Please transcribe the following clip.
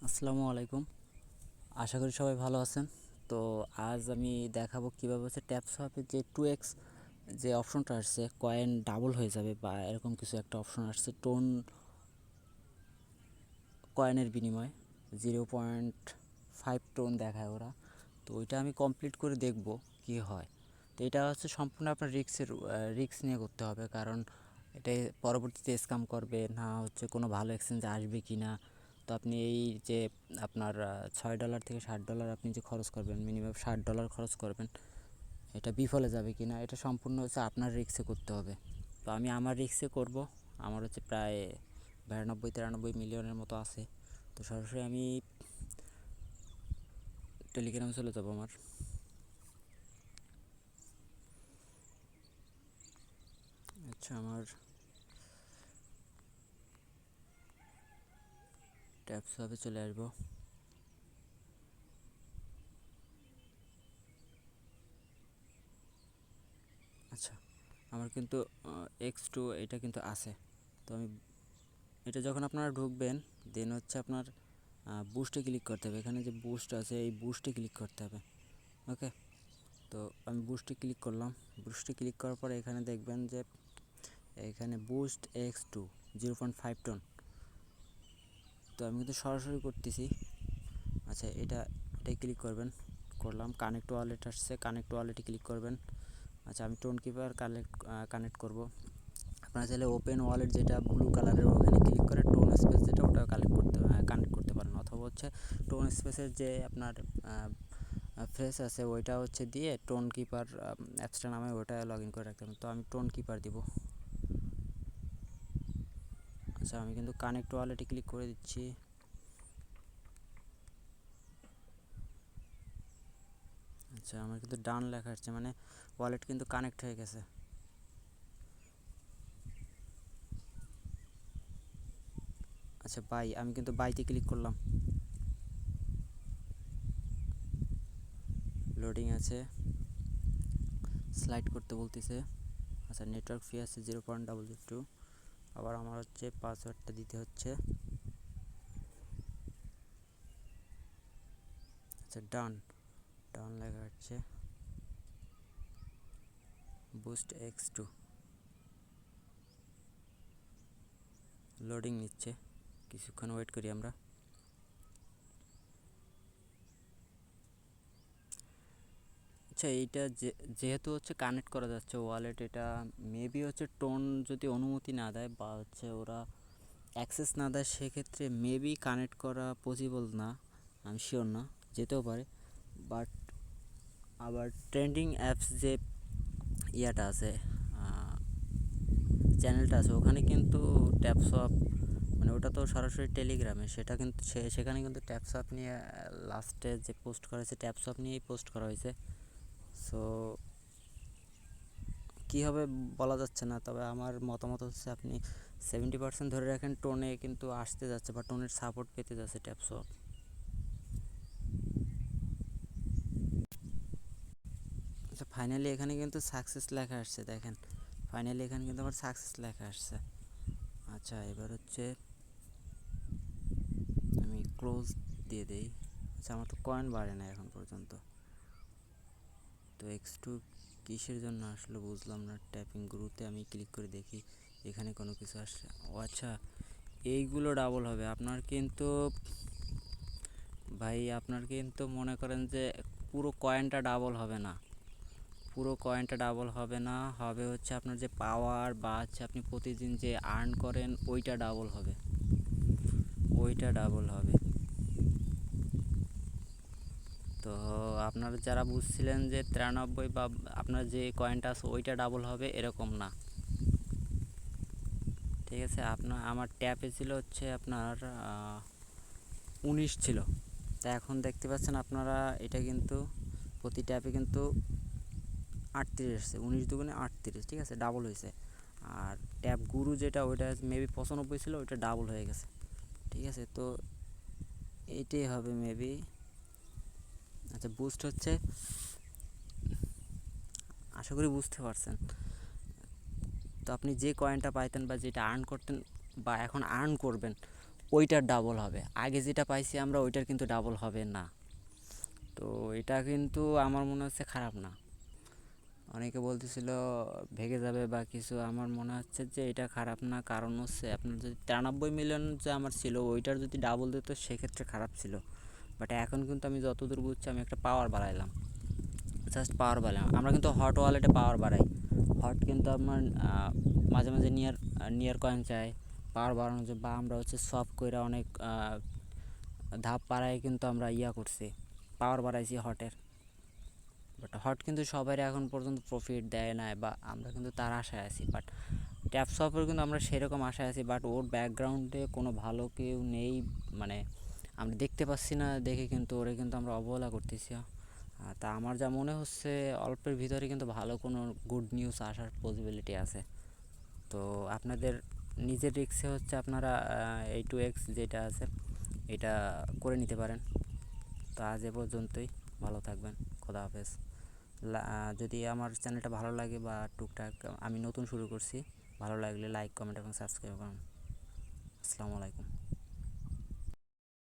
আসসালামু আলাইকুম। আশা করি সবাই ভালো আছেন। তো আজ আমি দেখাবো কীভাবে হচ্ছে ট্যাপসপের যে 2x যে অপশনটা আসছে, কয়েন ডাবল হয়ে যাবে বা এরকম কিছু একটা অপশন আসছে টোন কয়েনের বিনিময়ে 0.5 টোন দেখায় ওরা। তো ওইটা আমি কমপ্লিট করে দেখব কি হয়। তো এটা হচ্ছে সম্পূর্ণ আপনার রিস্ক নিয়ে করতে হবে, কারণ এটা পরবর্তীতে স্ক্যাম করবে না হচ্ছে কোনো ভালো এক্সচেঞ্জ আসবে কি না। তো আপনি এই যে আপনার $6 থেকে $60 আপনি যে খরচ করবেন, মিনিমাম $60 খরচ করবেন, এটা বিফলে যাবে কি না এটা সম্পূর্ণ হচ্ছে আপনার রিস্কে করতে হবে। তো আমি আমার রিস্কে করব। আমার হচ্ছে প্রায় 92-93 মিলিয়নের মতো আছে। তো সরাসরি আমি টেলিগ্রামে চলে যাব। আমার ট্যাপস হবে চলে আসবো। আচ্ছা, আমার কিন্তু X2 এটা কিন্তু আছে। তো আমি এটা যখন আপনারা ঢুকবেন, দেন হচ্ছে আপনার বুস্টে ক্লিক করতে হবে। এখানে যে বুস্ট আছে এই বুস্টে ক্লিক করতে হবে। ওকে, তো আমি বুস্টে ক্লিক করলাম। বুস্টে ক্লিক করার পরে এখানে দেখবেন যে এখানে বুস্ট X2 0.5 টন। তো আমি কিন্তু সরাসরি করতেছি। আচ্ছা, এটাই ক্লিক করবেন। করলাম, কানেক্ট ওয়ালেট আসছে, কানেক্ট ওয়ালেটে ক্লিক করবেন। আচ্ছা, আমি টোন কিপার কানেক্ট করব। আপনারা চাইলে ওপেন ওয়ালেট যেটা ব্লু কালারের ওখানে ক্লিক করে টোন স্পেস যেটা ওটা কানেক্ট করতে পারেন, অথবা হচ্ছে টোন স্পেসের যে আপনার ফ্রেস আছে ওইটা হচ্ছে দিয়ে টোন কিপার অ্যাপসটা নামে ওটা লগ ইন করে রাখতে হবে। তো আমি টোন কিপার দিব। আচ্ছা, আমি কিন্তু কানেক্ট ওয়ালেটে ক্লিক করে দিচ্ছি। আচ্ছা, আমার কিন্তু ডান লেখা আসছে, মানে ওয়ালেট কিন্তু কানেক্ট হয়ে গেছে। আচ্ছা বাই, আমি কিন্তু বাইতে ক্লিক করলাম। লোডিং আছে, স্লাইড করতে বলতেছে। আচ্ছা, নেটওয়ার্ক ফি আছে 0.2। আবার আমার হচ্ছে পাসওয়ার্ডটা দিতে হচ্ছে। আচ্ছা, ডান ডান লেখা হচ্ছে। বুস্ট X2 লোডিং নিচ্ছে, কিছুক্ষণ ওয়েট করি আমরা। আচ্ছা, এইটা যেহেতু হচ্ছে কানেক্ট করা যাচ্ছে ওয়ালেট, এটা মেবি হচ্ছে টোন যদি অনুমতি না দেয় বা হচ্ছে ওরা অ্যাক্সেস না দেয়, সেক্ষেত্রে মেবি কানেক্ট করা পসিবল না, আমি শিওর না, যেতেও পারে। বাট আবার ট্রেন্ডিং অ্যাপস যে ইয়াটা আছে, চ্যানেলটা আছে, ওখানে কিন্তু ট্যাপসপ, মানে ওটা তো সরাসরি টেলিগ্রামে, সেটা কিন্তু সেখানে কিন্তু ট্যাপসপ নিয়ে লাস্টে যে পোস্ট করা হয়েছে ট্যাপসপ নিয়েই পোস্ট করা হয়েছে। সো কী হবে বলা যাচ্ছে না, তবে আমার মতামত হচ্ছে আপনি 70% ধরে রাখেন টোনে কিন্তু আসতে যাচ্ছে বা টোনের সাপোর্ট পেতে যাচ্ছে ট্যাপসপ। আচ্ছা, ফাইনালি এখানে কিন্তু সাকসেস লেখা আসছে, দেখেন ফাইনালি এখানে কিন্তু আমার সাকসেস লেখা আসছে। আচ্ছা, এবার হচ্ছে আমি ক্লোজ দিয়ে দেই। আচ্ছা, আমার তো কয়েন বাড়ে না এখন পর্যন্ত। তো X2 কিসের জন্য আসলে বুঝলাম না। ট্যাপিং গ্রুতে আমি ক্লিক করে দেখি এখানে কোনো কিছু আসলে, ও আচ্ছা, এইগুলো ডাবল হবে আপনার কিন্তু। ভাই, আপনার কিন্তু মনে করেন যে পুরো কয়েনটা ডাবল হবে না, পুরো কয়েনটা ডাবল হবে না, হবে হচ্ছে আপনার যে পাওয়ার বা হচ্ছে আপনি প্রতিদিন যে আর্ন করেন ওইটা ডাবল হবে, ওইটা ডাবল হবে। তো আপনারা যারা বুঝছিলেন যে 93 বা আপনার যে কয়েনটা আছে ওইটা ডাবল হবে, এরকম না, ঠিক আছে। আমার ট্যাপে ছিল হচ্ছে আপনার 19 ছিল, তা এখন দেখতে পাচ্ছেন আপনারা এটা কিন্তু প্রতি ট্যাপে কিন্তু 38 এসছে, 19 দুগুণে 38, ঠিক আছে, ডাবল হয়েছে। আর ট্যাপ গুরু যেটা ওইটা মেবি 95 ছিল, ওইটা ডাবল হয়ে গেছে, ঠিক আছে। তো এইটাই হবে মেবি। আচ্ছা, বুস্ট হচ্ছে, আশা করি বুঝতে পারছেন। তো আপনি যে কয়েনটা পাইতেন বা যেটা আর্ন করতেন বা এখন আর্ন করবেন, ওইটার ডাবল হবে। আগে যেটা পাইছি আমরা ওইটার কিন্তু ডাবল হবে না। তো এটা কিন্তু আমার মনে হচ্ছে খারাপ না। অনেকে বলতেছিল ভেঙে যাবে বা কিছু, আমার মনে হচ্ছে যে এটা খারাপ না। কারণ হচ্ছে আপনার যদি 93 মিলিয়ন যে আমার ছিল ওইটার যদি ডাবল দিত সেক্ষেত্রে খারাপ ছিল। বাট এখন কিন্তু আমি যতদূর বুঝছি আমি একটা পাওয়ার বাড়াইলাম, জাস্ট পাওয়ার বাড়াইলাম। আমরা কিন্তু হট ওয়ালেটে পাওয়ার বাড়াই। হট কিন্তু আপনার মাঝে মাঝে নিয়ার নিয়ার কয়েন চাই পাওয়ার বাড়ানোর জন্য, বা আমরা হচ্ছে সফট কইরা অনেক ধাপ পাড়ায় কিন্তু আমরা করছি, পাওয়ার বাড়াইছি হটের। বাট হট কিন্তু সবাই এখন পর্যন্ত প্রফিট দেয় না, বা আমরা কিন্তু তার আশায় আছি। বাট ট্যাপ সফের কিন্তু আমরা সেরকম আশায় আছি, বাট ওর ব্যাকগ্রাউন্ডে কোনো ভালো কেউ নেই, মানে আমরা দেখতে পাচ্ছি না দেখে কিন্তু ওরে কিন্তু আমরা অবহেলা করতেছি। তা আমার যা মনে হচ্ছে অল্পের ভিতরে কিন্তু ভালো কোনো গুড নিউজ আসার পসিবিলিটি আছে। তো আপনাদের নিজের রিস্কে হচ্ছে আপনারা এই 2x যেটা আছে এটা করে নিতে পারেন। তো আজ এ পর্যন্তই, ভালো থাকবেন, খোদা হাফেজ। যদি আমার চ্যানেলটা ভালো লাগে বা টুকটাক আমি নতুন শুরু করছি, ভালো লাগলে লাইক কমেন্ট এবং সাবস্ক্রাইব করুন। আসসালামু আলাইকুম।